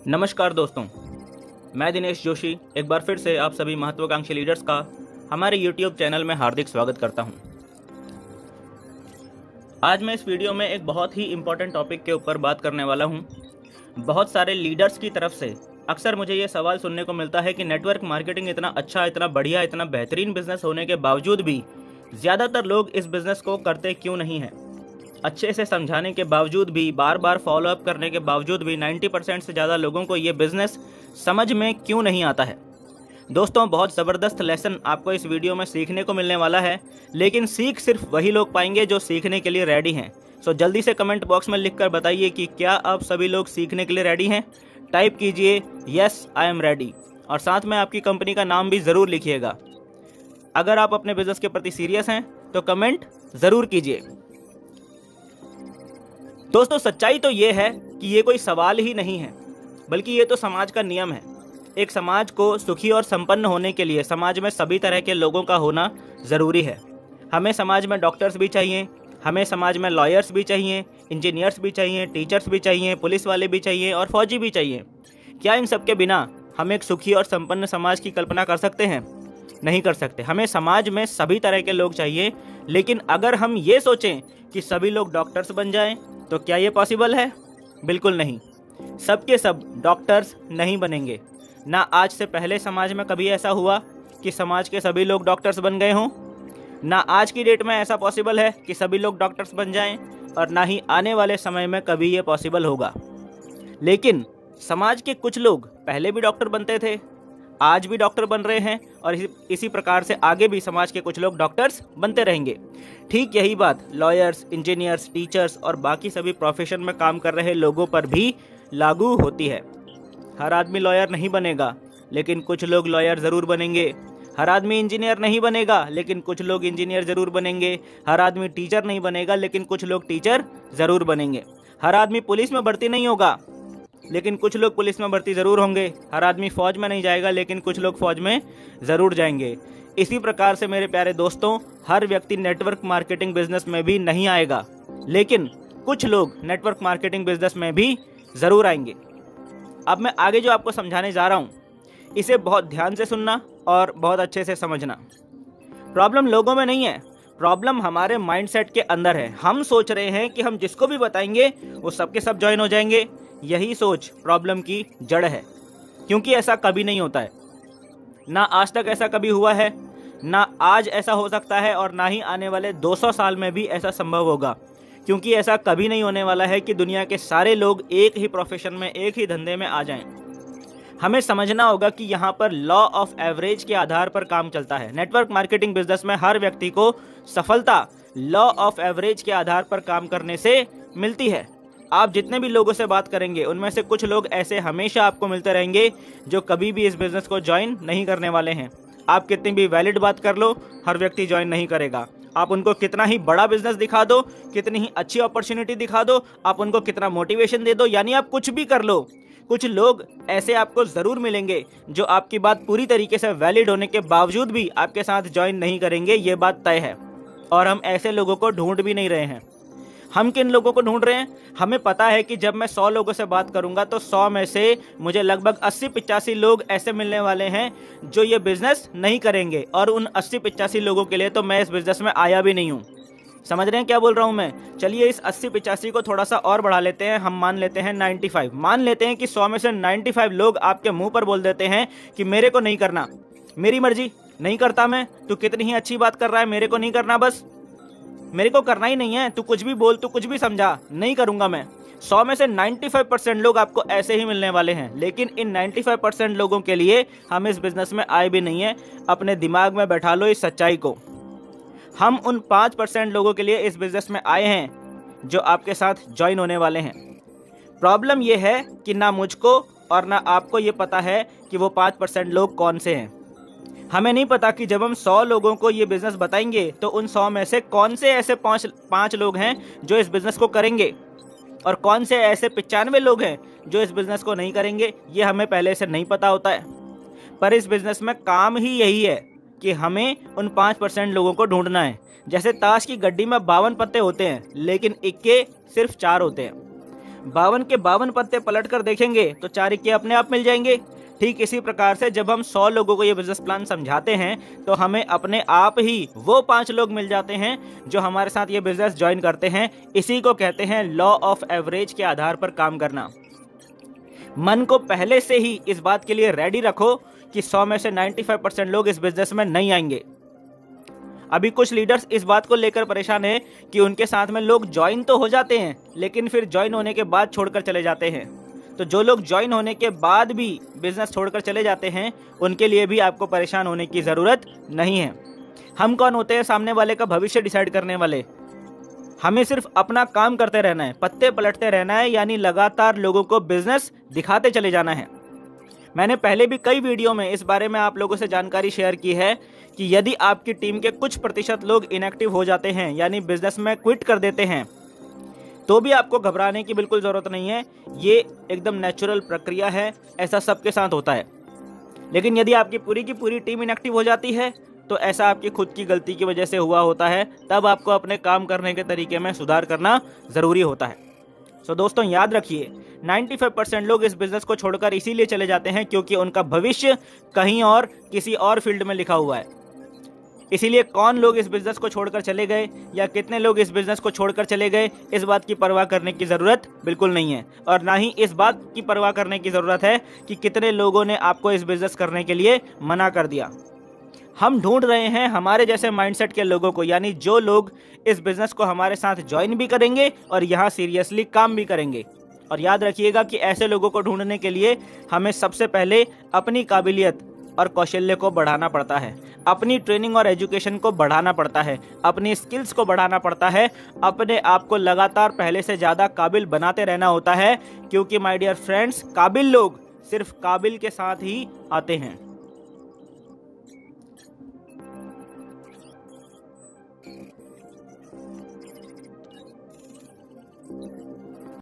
नमस्कार दोस्तों, मैं दिनेश जोशी एक बार फिर से आप सभी महत्वाकांक्षी लीडर्स का हमारे YouTube चैनल में हार्दिक स्वागत करता हूं। आज मैं इस वीडियो में एक बहुत ही इम्पोर्टेंट टॉपिक के ऊपर बात करने वाला हूं। बहुत सारे लीडर्स की तरफ से अक्सर मुझे ये सवाल सुनने को मिलता है कि नेटवर्क मार्केटिंग इतना अच्छा, इतना बढ़िया, इतना बेहतरीन बिजनेस होने के बावजूद भी ज़्यादातर लोग इस बिज़नेस को करते क्यों नहीं हैं। अच्छे से समझाने के बावजूद भी, बार बार फॉलोअप करने के बावजूद भी 90% से ज़्यादा लोगों को ये बिज़नेस समझ में क्यों नहीं आता है। दोस्तों, बहुत ज़बरदस्त लेसन आपको इस वीडियो में सीखने को मिलने वाला है, लेकिन सीख सिर्फ वही लोग पाएंगे जो सीखने के लिए रेडी हैं। सो जल्दी से कमेंट बॉक्स में लिखकर बताइए कि क्या आप सभी लोग सीखने के लिए रेडी हैं। टाइप कीजिए यस आई एम रेडी और साथ में आपकी कंपनी का नाम भी ज़रूर लिखिएगा। अगर आप अपने बिज़नेस के प्रति सीरियस हैं तो कमेंट ज़रूर कीजिए। दोस्तों, सच्चाई तो ये है कि ये कोई सवाल ही नहीं है, बल्कि ये तो समाज का नियम है। एक समाज को सुखी और संपन्न होने के लिए समाज में सभी तरह के लोगों का होना ज़रूरी है। हमें समाज में डॉक्टर्स भी चाहिए, हमें समाज में लॉयर्स भी चाहिए, इंजीनियर्स भी चाहिए, टीचर्स भी चाहिए, पुलिस वाले भी चाहिए और फौजी भी चाहिए। क्या इन सब के बिना हम एक सुखी और संपन्न समाज की कल्पना कर सकते हैं? नहीं कर सकते। हमें समाज में सभी तरह के लोग चाहिए, लेकिन अगर हम ये सोचें कि सभी लोग डॉक्टर्स बन जाएं, तो क्या ये पॉसिबल है? बिल्कुल नहीं। सबके सब डॉक्टर्स नहीं बनेंगे। ना आज से पहले समाज में कभी ऐसा हुआ कि समाज के सभी लोग डॉक्टर्स बन गए हों, ना आज की डेट में ऐसा पॉसिबल है कि सभी लोग डॉक्टर्स बन जाएं, और ना ही आने वाले समय में कभी ये पॉसिबल होगा। लेकिन समाज के कुछ लोग पहले भी डॉक्टर बनते थे, आज भी डॉक्टर बन रहे हैं, और इसी प्रकार से आगे भी समाज के कुछ लोग डॉक्टर्स बनते रहेंगे। ठीक यही बात लॉयर्स, इंजीनियर्स, टीचर्स और बाकी सभी प्रोफेशन में काम कर रहे लोगों पर भी लागू होती है। हर आदमी लॉयर नहीं बनेगा, लेकिन कुछ लोग लॉयर ज़रूर बनेंगे। हर आदमी इंजीनियर नहीं बनेगा, लेकिन कुछ लोग इंजीनियर ज़रूर बनेंगे। हर आदमी टीचर नहीं बनेगा, लेकिन कुछ लोग टीचर ज़रूर बनेंगे। हर आदमी पुलिस में भर्ती नहीं होगा, लेकिन कुछ लोग पुलिस में भर्ती ज़रूर होंगे। हर आदमी फ़ौज में नहीं जाएगा, लेकिन कुछ लोग फ़ौज में ज़रूर जाएंगे। इसी प्रकार से मेरे प्यारे दोस्तों, हर व्यक्ति नेटवर्क मार्केटिंग बिजनेस में भी नहीं आएगा, लेकिन कुछ लोग नेटवर्क मार्केटिंग बिजनेस में भी ज़रूर आएंगे। अब मैं आगे जो आपको समझाने जा रहा हूँ, इसे बहुत ध्यान से सुनना और बहुत अच्छे से समझना। प्रॉब्लम लोगों में नहीं है, प्रॉब्लम हमारे माइंडसेट के अंदर है। हम सोच रहे हैं कि हम जिसको भी बताएंगे वो सबके सब ज्वाइन हो जाएंगे। यही सोच प्रॉब्लम की जड़ है, क्योंकि ऐसा कभी नहीं होता है। ना आज तक ऐसा कभी हुआ है, ना आज ऐसा हो सकता है, और ना ही आने वाले 200 साल में भी ऐसा संभव होगा। क्योंकि ऐसा कभी नहीं होने वाला है कि दुनिया के सारे लोग एक ही प्रोफेशन में, एक ही धंधे में आ जाएं। हमें समझना होगा कि यहाँ पर लॉ ऑफ एवरेज के आधार पर काम चलता है। नेटवर्क मार्केटिंग बिजनेस में हर व्यक्ति को सफलता लॉ ऑफ एवरेज के आधार पर काम करने से मिलती है। आप जितने भी लोगों से बात करेंगे, उनमें से कुछ लोग ऐसे हमेशा आपको मिलते रहेंगे जो कभी भी इस बिज़नेस को ज्वाइन नहीं करने वाले हैं। आप कितनी भी वैलिड बात कर लो, हर व्यक्ति ज्वाइन नहीं करेगा। आप उनको कितना ही बड़ा बिजनेस दिखा दो, कितनी ही अच्छी अपॉर्चुनिटी दिखा दो, आप उनको कितना मोटिवेशन दे दो, यानी आप कुछ भी कर लो, कुछ लोग ऐसे आपको ज़रूर मिलेंगे जो आपकी बात पूरी तरीके से वैलिड होने के बावजूद भी आपके साथ ज्वाइन नहीं करेंगे। ये बात तय है, और हम ऐसे लोगों को ढूंढ भी नहीं रहे हैं। हम किन लोगों को ढूंढ रहे हैं? हमें पता है कि जब मैं 100 लोगों से बात करूंगा तो 100 में से मुझे लगभग 80-85 लोग ऐसे मिलने वाले हैं जो ये बिज़नेस नहीं करेंगे, और उन 80-85 लोगों के लिए तो मैं इस बिज़नेस में आया भी नहीं हूँ। समझ रहे हैं क्या बोल रहा हूँ मैं? चलिए इस 80-85 को थोड़ा सा और बढ़ा लेते हैं। हम मान लेते हैं 95। मान लेते हैं कि 100 में से 95 लोग आपके मुँह पर बोल देते हैं कि मेरे को नहीं करना, मेरी मर्जी, नहीं करता मैं, तू कितनी ही अच्छी बात कर रहा है, मेरे को नहीं करना, बस मेरे को करना ही नहीं है, तू कुछ भी बोल, तू कुछ भी समझा, नहीं करूंगा मैं। 100 में से 95% लोग आपको ऐसे ही मिलने वाले हैं, लेकिन इन 95% लोगों के लिए हम इस बिज़नेस में आए भी नहीं हैं। अपने दिमाग में बैठा लो इस सच्चाई को। हम उन 5% लोगों के लिए इस बिज़नेस में आए हैं जो आपके साथ ज्वाइन होने वाले हैं। प्रॉब्लम यह है कि ना मुझको और ना आपको ये पता है कि वो 5% लोग कौन से हैं। हमें नहीं पता कि जब हम 100 लोगों को ये बिज़नेस बताएंगे तो उन 100 में से कौन से ऐसे 5 लोग हैं जो इस बिज़नेस को करेंगे, और कौन से ऐसे 95 लोग हैं जो इस बिज़नेस को नहीं करेंगे। ये हमें पहले से नहीं पता होता है। पर इस बिज़नेस में काम ही यही है कि हमें उन 5% लोगों को ढूंढना है। जैसे ताश की गड्डी में 52 पत्ते होते हैं, लेकिन इक्के सिर्फ 4 होते हैं। 52 के 52 पत्ते पलट कर देखेंगे तो 4 इक्के अपने आप मिल जाएंगे। ठीक इसी प्रकार से जब हम 100 लोगों को ये बिजनेस प्लान समझाते हैं तो हमें अपने आप ही वो 5 लोग मिल जाते हैं जो हमारे साथ ये बिजनेस ज्वाइन करते हैं। इसी को कहते हैं लॉ ऑफ एवरेज के आधार पर काम करना। मन को पहले से ही इस बात के लिए रेडी रखो कि 100 में से 95% लोग इस बिजनेस में नहीं आएंगे। अभी कुछ लीडर्स इस बात को लेकर परेशान हैं कि उनके साथ में लोग ज्वाइन तो हो जाते हैं लेकिन फिर ज्वाइन होने के बाद छोड़कर चले जाते हैं। तो जो लोग ज्वाइन होने के बाद भी बिजनेस छोड़कर चले जाते हैं उनके लिए भी आपको परेशान होने की ज़रूरत नहीं है। हम कौन होते हैं सामने वाले का भविष्य डिसाइड करने वाले? हमें सिर्फ अपना काम करते रहना है, पत्ते पलटते रहना है, यानी लगातार लोगों को बिजनेस दिखाते चले जाना है। मैंने पहले भी कई वीडियो में इस बारे में आप लोगों से जानकारी शेयर की है कि यदि आपकी टीम के कुछ प्रतिशत लोग इनएक्टिव हो जाते हैं यानी बिजनेस में क्विट कर देते हैं तो भी आपको घबराने की बिल्कुल ज़रूरत नहीं है। ये एकदम नेचुरल प्रक्रिया है, ऐसा सबके साथ होता है। लेकिन यदि आपकी पूरी की पूरी टीम इनएक्टिव हो जाती है तो ऐसा आपकी खुद की गलती की वजह से हुआ होता है। तब आपको अपने काम करने के तरीके में सुधार करना ज़रूरी होता है। सो दोस्तों याद रखिए, 95% लोग इस बिज़नेस को छोड़कर इसीलिए चले जाते हैं क्योंकि उनका भविष्य कहीं और किसी और फील्ड में लिखा हुआ है। इसीलिए कौन लोग इस बिज़नेस को छोड़कर चले गए या कितने लोग इस बिज़नेस को छोड़कर चले गए, इस बात की परवाह करने की ज़रूरत बिल्कुल नहीं है। और ना ही इस बात की परवाह करने की ज़रूरत है कि कितने लोगों ने आपको इस बिज़नेस करने के लिए मना कर दिया। हम ढूंढ रहे हैं हमारे जैसे माइंडसेट के लोगों को, यानी जो लोग इस बिज़नेस को हमारे साथ ज्वाइन भी करेंगे और यहाँ सीरियसली काम भी करेंगे। और याद रखिएगा कि ऐसे लोगों को ढूंढने के लिए हमें सबसे पहले अपनी काबिलियत और कौशल्य को बढ़ाना पड़ता है, अपनी ट्रेनिंग और एजुकेशन को बढ़ाना पड़ता है, अपनी स्किल्स को बढ़ाना पड़ता है, अपने आप को लगातार पहले से ज़्यादा काबिल बनाते रहना होता है। क्योंकि माय डियर फ्रेंड्स, काबिल लोग सिर्फ काबिल के साथ ही आते हैं।